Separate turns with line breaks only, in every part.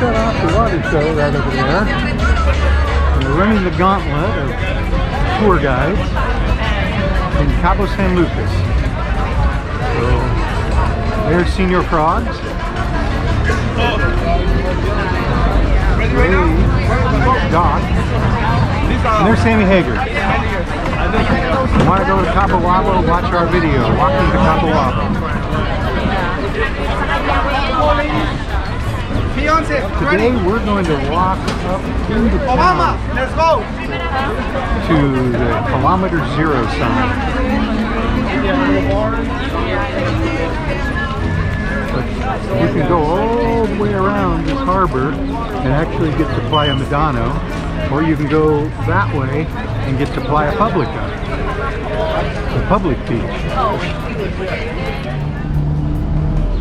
shut off the water show right over there. And we're running the gauntlet of tour guides in Cabo San Lucas. So there's Senior Frogs. Doc. And there's Sammy Hager. If you want to go to Cabo Wabo, watch our video, Walking to Cabo Wabo. Today we're going to walk up into town to the kilometer zero sign. But you can go all the way around this harbor and actually get to Playa Medano, or you can go that way and get to Playa Publica, the public beach.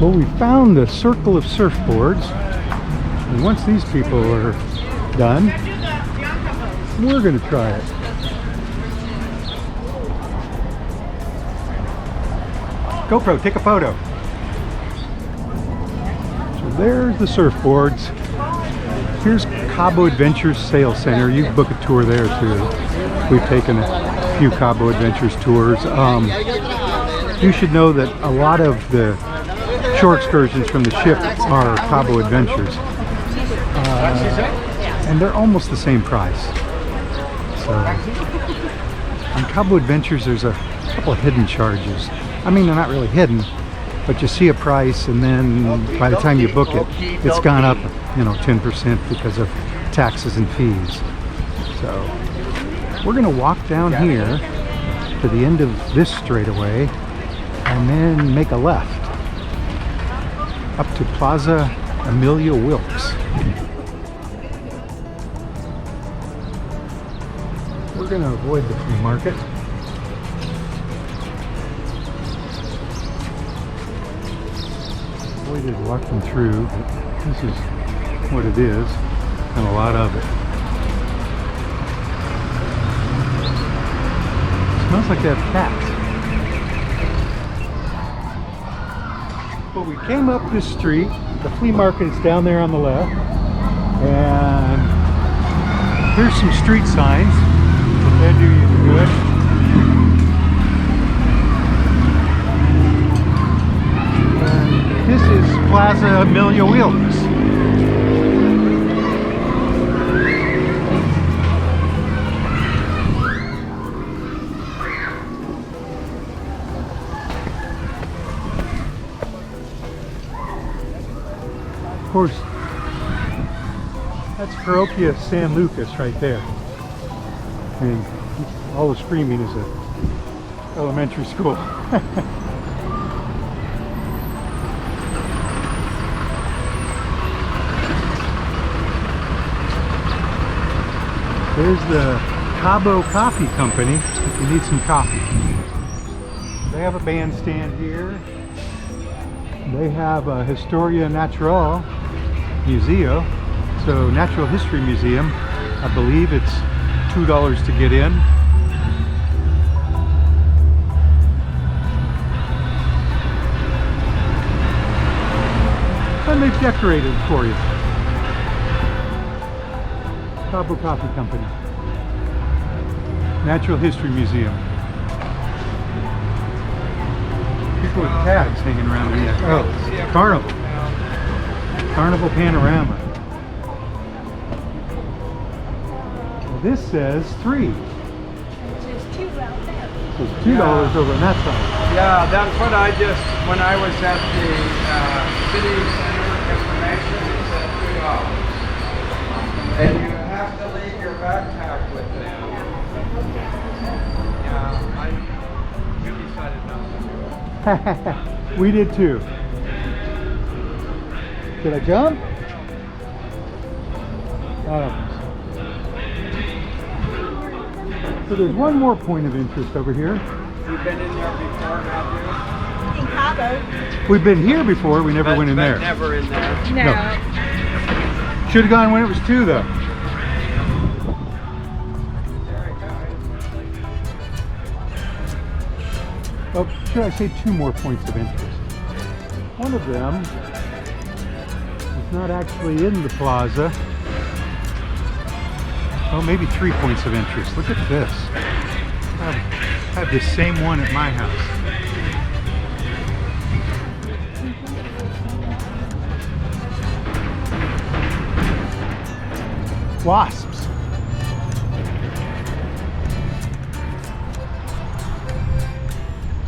Well, we found the circle of surfboards, and once these people are done, we're going to try it. GoPro, take a photo. So there's the surfboards. Here's Cabo Adventures Sail Center. You can book a tour there too. We've taken a few Cabo Adventures tours. You should know that a lot of the shore excursions from the ship are Cabo Adventures. And they're almost the same price. So on Cabo Adventures there's a couple of hidden charges. I mean, they're not really hidden, but you see a price and then by the time you book it, it's gone up, 10% because of taxes and fees. So we're going to walk down here to the end of this straightaway and then make a left up to Plaza Amelia Wilkes. We're going to avoid the flea market. Avoided walking through, but this is what it is, and a lot of it. It smells like they have cats. Well, we came up this street. The flea market is down there on the left, and here's some street signs that do you good. This is Plaza Amelia Wilkes. Of course, that's Parroquia San Lucas right there. And all the screaming is an elementary school. There's the Cabo Coffee Company if you need some coffee. They have a bandstand here. They have a Historia Natural Museo, so Natural History Museum. I believe it's $2 to get in. And they've decorated for you. Cabo Coffee Company, Natural History Museum. People with tags hanging around here. Oh, Carnival. Carnival Panorama. Well, this says 3.
Which is $2 out there.
So it's $2 over on that side.
Yeah, that's what I just, when I was at the city center information, it said $2. And you have to leave your backpack with them. Yeah, you decided not to do it.
We did too. Should I jump? So there's one more point of interest over here.
You've been in there before, have
In Cabo?
We've been here before, we never went in there.
Never in there.
No.
Should have gone when it was 2 though. Oh, should I say 2 more points of interest? One of them is not actually in the plaza. Oh, maybe 3 points of interest. Look at this. I have the same one at my house. Wasps.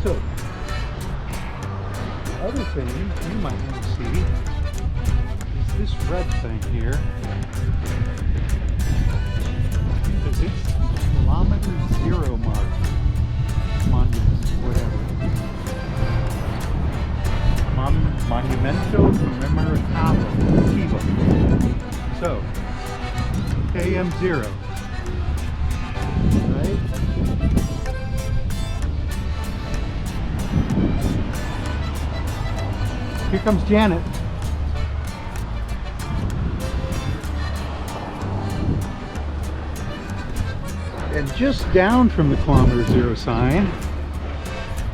So, other thing you might want to see is this red thing here. Because it's kilometer zero mark. Monument, whatever. Monumento Commemorativo. So, KM0. Right? Here comes Janet. And just down from the kilometer zero sign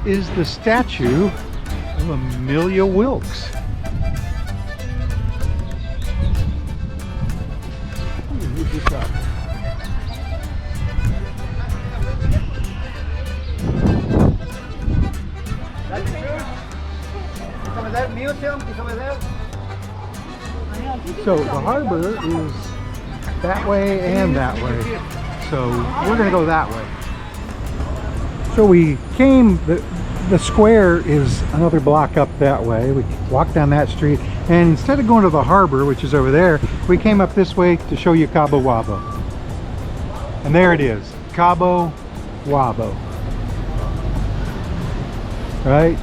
is the statue of Amelia Wilkes. Let me move this up. So the harbor is that way and that way. So we're going to go that way. So we came, the square is another block up that way. We walked down that street, and instead of going to the harbor, which is over there, we came up this way to show you Cabo Wabo. And there it is, Cabo Wabo. Right?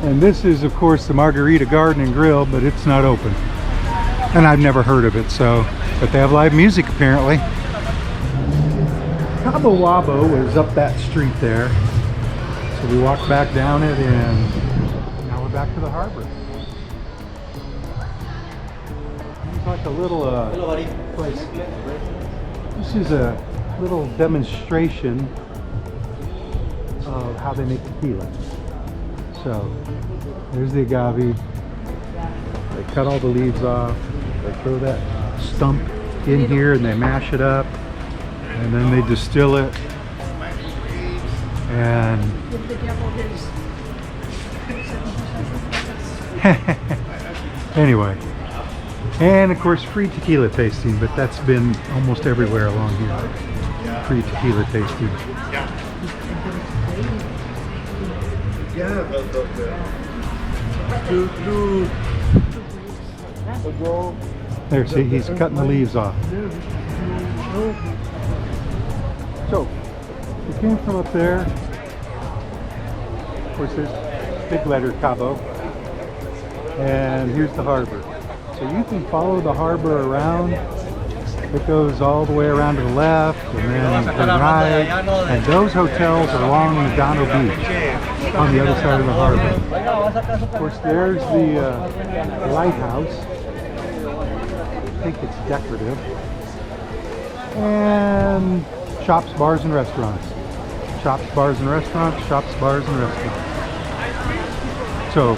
And this is, of course, the Margarita Garden and Grill, but it's not open. And I've never heard of it, so, but they have live music apparently. Cabo Wabo is up that street there. So we walked back down it, and now we're back to the harbor. It's like a little place. This is a little demonstration of how they make tequila. So there's the agave. They cut all the leaves off. They throw that stump in here and they mash it up. And then they distill it. And anyway. And of course free tequila tasting, but that's been almost everywhere along here. Free tequila tasting. There, see, he's cutting the leaves off. So, we came from up there. Of course, there's big letter Cabo. And here's the harbor. So you can follow the harbor around. It goes all the way around to the left, and then to the right. And those hotels are along Medano Beach, on the other side of the harbor. Of course, there's the lighthouse. I think it's decorative. And shops, bars, and restaurants. Shops, bars, and restaurants. Shops, bars, and restaurants. So,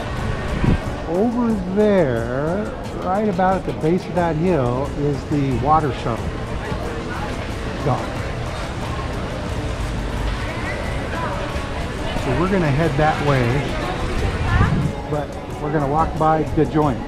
over there, right about at the base of that hill, is the water shuttle dock. So we're going to head that way, but we're going to walk by the joint.